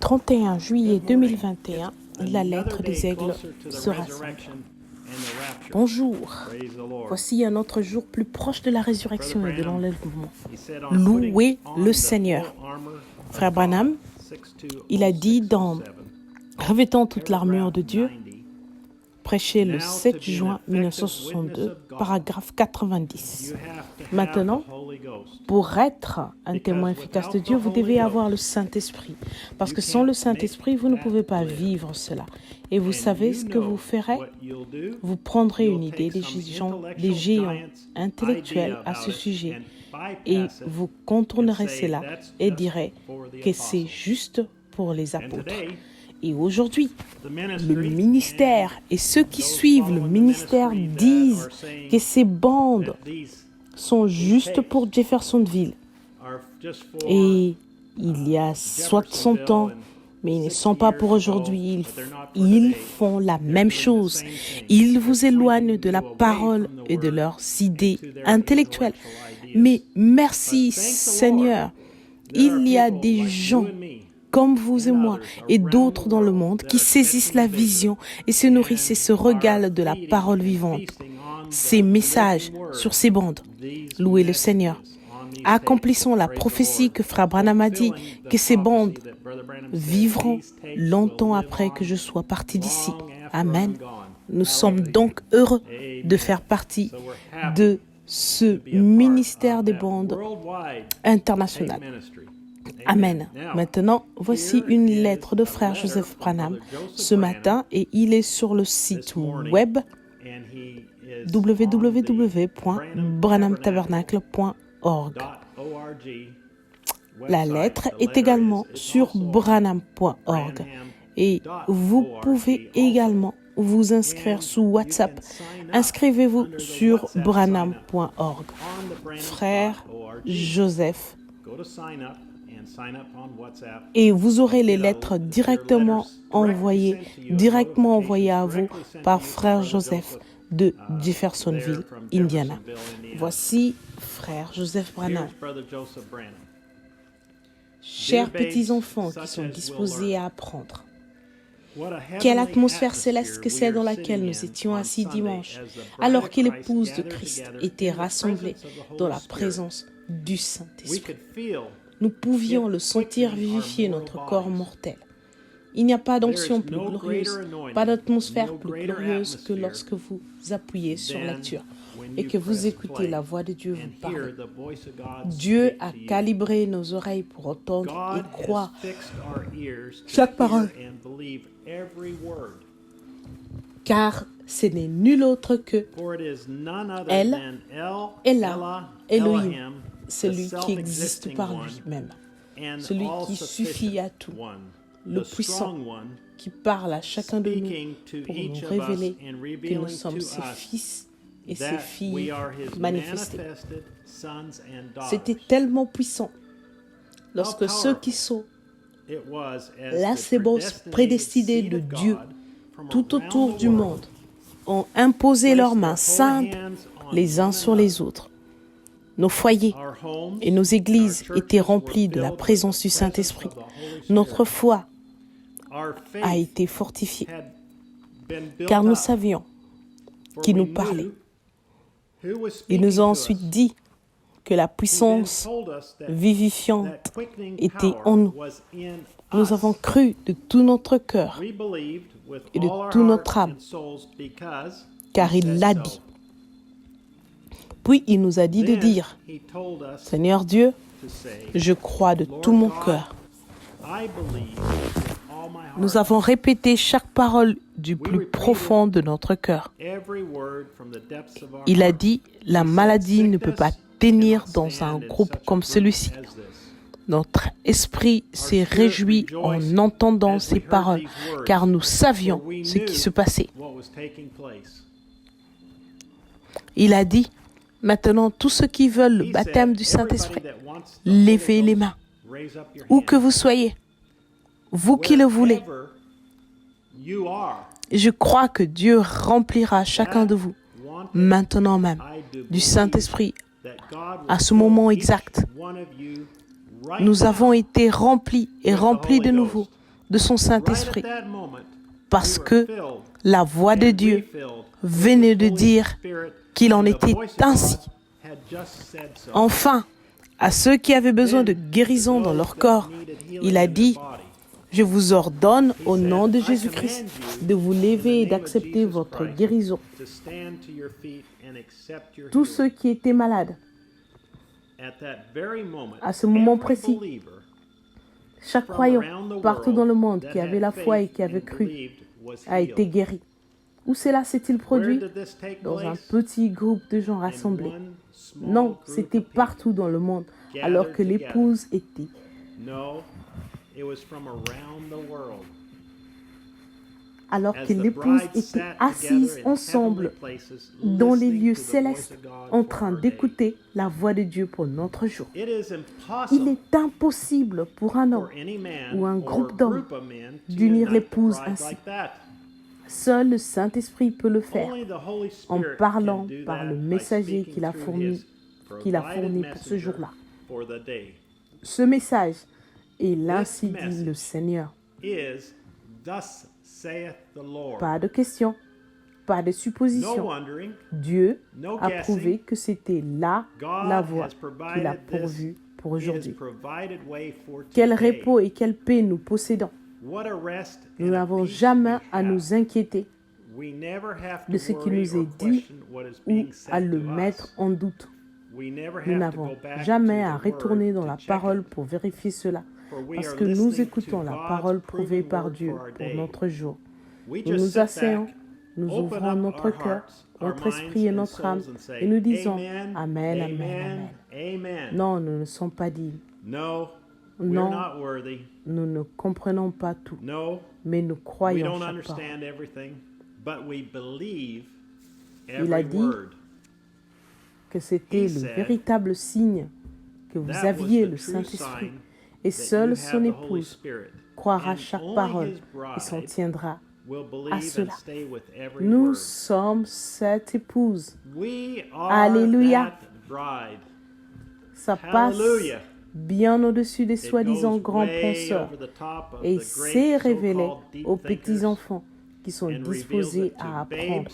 31 juillet 2021, la lettre des aigles se rassemble. Bonjour, voici un autre jour plus proche de la résurrection et de l'enlèvement. Louez le Seigneur. Frère Branham, il a dit dans « Revêtant toute l'armure de Dieu », prêché le 7 juin 1962, paragraphe 90. Maintenant, pour être un témoin efficace de Dieu, vous devez avoir le Saint-Esprit. Parce que sans le Saint-Esprit, vous ne pouvez pas vivre cela. Et vous savez ce que vous ferez? Vous prendrez une idée des géants intellectuels à ce sujet et vous contournerez cela et direz que c'est juste pour les apôtres. Et aujourd'hui, le ministère et ceux qui suivent le ministère disent que ces bandes sont juste pour Jeffersonville. Et il y a 60 ans, mais ils ne sont pas pour aujourd'hui. Ils font la même chose. Ils vous éloignent de la parole et de leurs idées intellectuelles. Mais merci Seigneur, il y a des gens comme vous et moi, et d'autres dans le monde, qui saisissent la vision et se nourrissent et se régalent de la parole vivante. Ces messages sur ces bandes, louez le Seigneur. Accomplissons la prophétie que Frère Branham a dit, que ces bandes vivront longtemps après que je sois parti d'ici. Amen. Nous sommes donc heureux de faire partie de ce ministère des bandes international. Amen. Maintenant, voici une lettre de frère Joseph Branham ce matin et il est sur le site web www.branhamtabernacle.org. La lettre est également sur branham.org et vous pouvez également vous inscrire sous WhatsApp. Inscrivez-vous sur branham.org. Frère Joseph. Et vous aurez les lettres directement envoyées à vous par Frère Joseph de Jeffersonville, Indiana. Voici Frère Joseph Branham. Chers petits-enfants qui sont disposés à apprendre, quelle atmosphère céleste que c'est dans laquelle nous étions assis dimanche, alors que l'épouse de Christ était rassemblée dans la présence du Saint-Esprit. Nous pouvions le sentir vivifier notre corps mortel. Il n'y a pas d'onction plus glorieuse, pas d'atmosphère plus glorieuse que lorsque vous appuyez sur lecture et que vous écoutez la voix de Dieu vous parler. Dieu a calibré nos oreilles pour entendre et croire chaque parole. Car ce n'est nul autre que El, Ella, Elohim, celui qui existe par lui-même, celui qui suffit à tout, le puissant qui parle à chacun de nous pour nous révéler que nous sommes ses fils et ses filles manifestés. C'était tellement puissant lorsque ceux qui sont la sébos prédestinée de Dieu tout autour du monde ont imposé leurs mains saintes les uns sur les autres. Nos foyers et nos églises étaient remplis de la présence du Saint-Esprit. Notre foi a été fortifiée, car nous savions qui nous parlait. Il nous a ensuite dit que la puissance vivifiante était en nous. Nous avons cru de tout notre cœur et de toute notre âme, car il l'a dit. Puis il nous a dit de dire, Seigneur Dieu, je crois de tout mon cœur. Nous avons répété chaque parole du plus profond de notre cœur. Il a dit, la maladie ne peut pas tenir dans un groupe comme celui-ci. Notre esprit s'est réjoui en entendant ces paroles, car nous savions ce qui se passait. Il a dit, maintenant, tous ceux qui veulent le baptême du Saint-Esprit, levez les mains, où que vous soyez, vous qui le voulez. Je crois que Dieu remplira chacun de vous, maintenant même, du Saint-Esprit, à ce moment exact. Nous avons été remplis et remplis de nouveau de son Saint-Esprit, parce que la voix de Dieu venait de dire qu'il en était ainsi. Enfin, à ceux qui avaient besoin de guérison dans leur corps, il a dit, « Je vous ordonne au nom de Jésus-Christ de vous lever et d'accepter votre guérison. » Tous ceux qui étaient malades, à ce moment précis, chaque croyant partout dans le monde qui avait la foi et qui avait cru a été guéri. Où cela s'est-il produit? Dans un petit groupe de gens rassemblés. Non, c'était partout dans le monde, alors que l'épouse était. Alors que l'épouse était assise ensemble dans les lieux célestes en train d'écouter la voix de Dieu pour notre jour. Il est impossible pour un homme ou un groupe d'hommes d'unir l'épouse ainsi. Seul le Saint-Esprit peut le faire en parlant par le messager qu'il a fourni pour ce jour-là. Ce message est l'ainsi dit le Seigneur. Pas de questions, pas de suppositions. Dieu a prouvé que c'était là la voie qu'il a pourvue pour aujourd'hui. Quel repos et quelle paix nous possédons. Nous n'avons jamais à nous inquiéter de ce qui nous est dit ou à le mettre en doute. Nous n'avons jamais à retourner dans la parole pour vérifier cela, parce que nous écoutons la parole prouvée par Dieu pour notre jour. Nous nous asseyons, nous ouvrons notre cœur, notre esprit et notre âme, et nous disons « Amen, Amen, Amen ». Non, nous ne sommes pas dignes. Non, nous ne comprenons pas tout, mais nous croyons chaque parole. Il a dit que c'était le véritable signe que vous aviez le Saint-Esprit, et seule son épouse croira chaque parole et s'en tiendra à cela. Nous sommes cette épouse. Alléluia. Ça passe bien au-dessus des soi-disant grands penseurs et s'est révélé aux petits-enfants qui sont disposés à apprendre.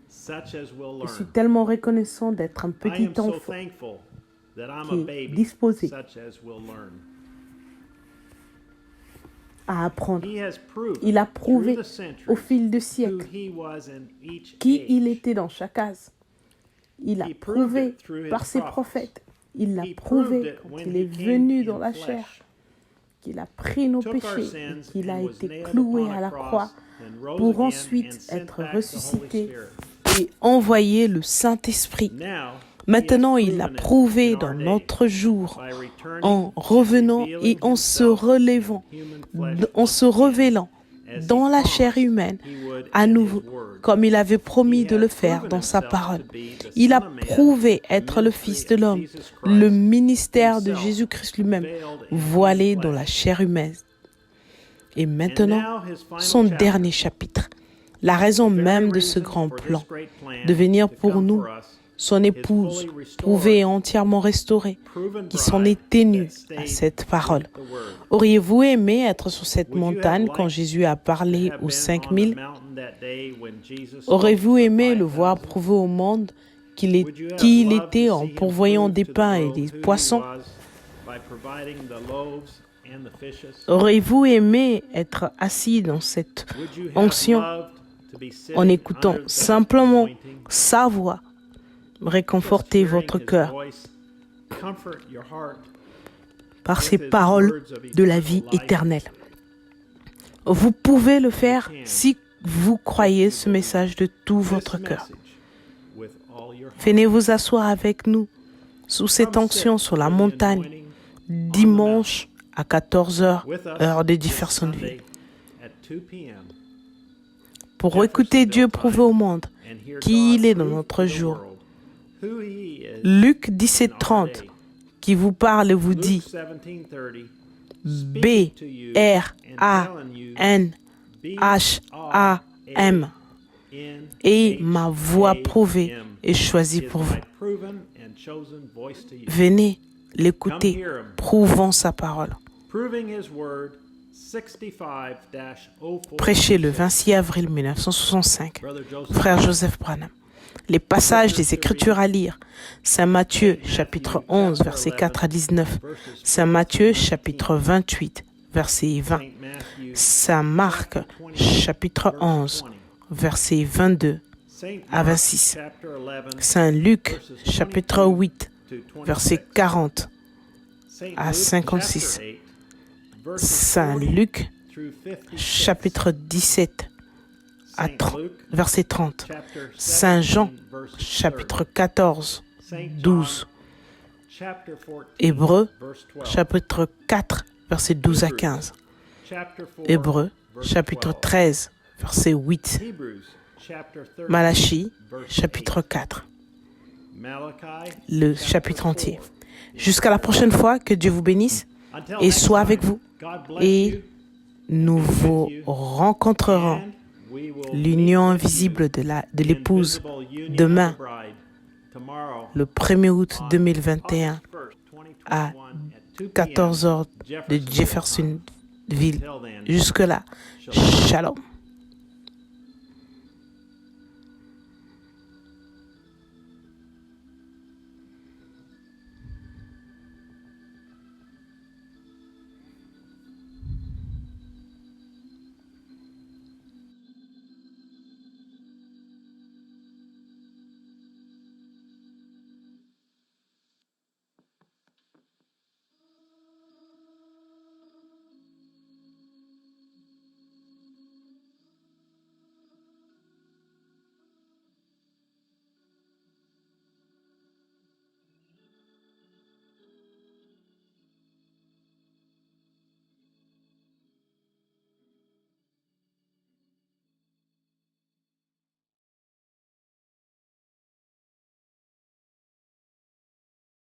Je suis tellement reconnaissant d'être un petit enfant qui est disposé à apprendre. Il a prouvé au fil des siècles qui il était dans chaque case. Il a prouvé par ses prophètes. Il l'a prouvé quand il est venu dans la chair, qu'il a pris nos péchés et qu'il a été cloué à la croix pour ensuite être ressuscité et envoyer le Saint-Esprit. Maintenant, il l'a prouvé dans notre jour, en revenant et en se relevant, en se révélant dans la chair humaine, à nouveau, comme il avait promis de le faire dans sa parole. Il a prouvé être le Fils de l'homme, le ministère de Jésus-Christ lui-même, voilé dans la chair humaine. Et maintenant, son dernier chapitre, la raison même de ce grand plan, de venir pour nous, son épouse, prouvée et entièrement restaurée, qui s'en est tenue à cette parole. Auriez-vous aimé être sur cette montagne quand Jésus a parlé aux 5000? Auriez-vous aimé le voir prouver au monde qui il était en pourvoyant des pains et des poissons? Auriez-vous aimé être assis dans cette onction en écoutant simplement sa voix, réconforter votre cœur par ces paroles de la vie éternelle? Vous pouvez le faire si vous croyez ce message de tout votre cœur. Venez vous asseoir avec nous sous cette onction sur la montagne dimanche à 14h, heure de Jeffersonville, pour écouter Dieu prouver au monde qui il est dans notre jour. Luc 17:30 qui vous parle et vous dit B-R-A-N-H-A-M et ma voix prouvée est choisie pour vous. Venez l'écouter, prouvant sa parole. Prêché le 26 avril 1965. Frère Joseph Branham. Les passages des Écritures à lire. Saint Matthieu, chapitre 11, versets 4 à 19. Saint Matthieu, chapitre 28, verset 20. Saint Marc, chapitre 11, versets 22 à 26. Saint Luc, chapitre 8, versets 40 à 56. Saint Luc, chapitre 17, verset 30. Saint Jean, chapitre 14, 12. Hébreux, chapitre 4, verset 12 à 15. Hébreux, chapitre 13, verset 8. Malachie, chapitre 4. Le chapitre entier. Jusqu'à la prochaine fois, que Dieu vous bénisse et soit avec vous. Et nous vous rencontrerons l'union invisible de l'épouse demain, le 1er août 2021 à 14h de Jeffersonville. Jusque-là, shalom.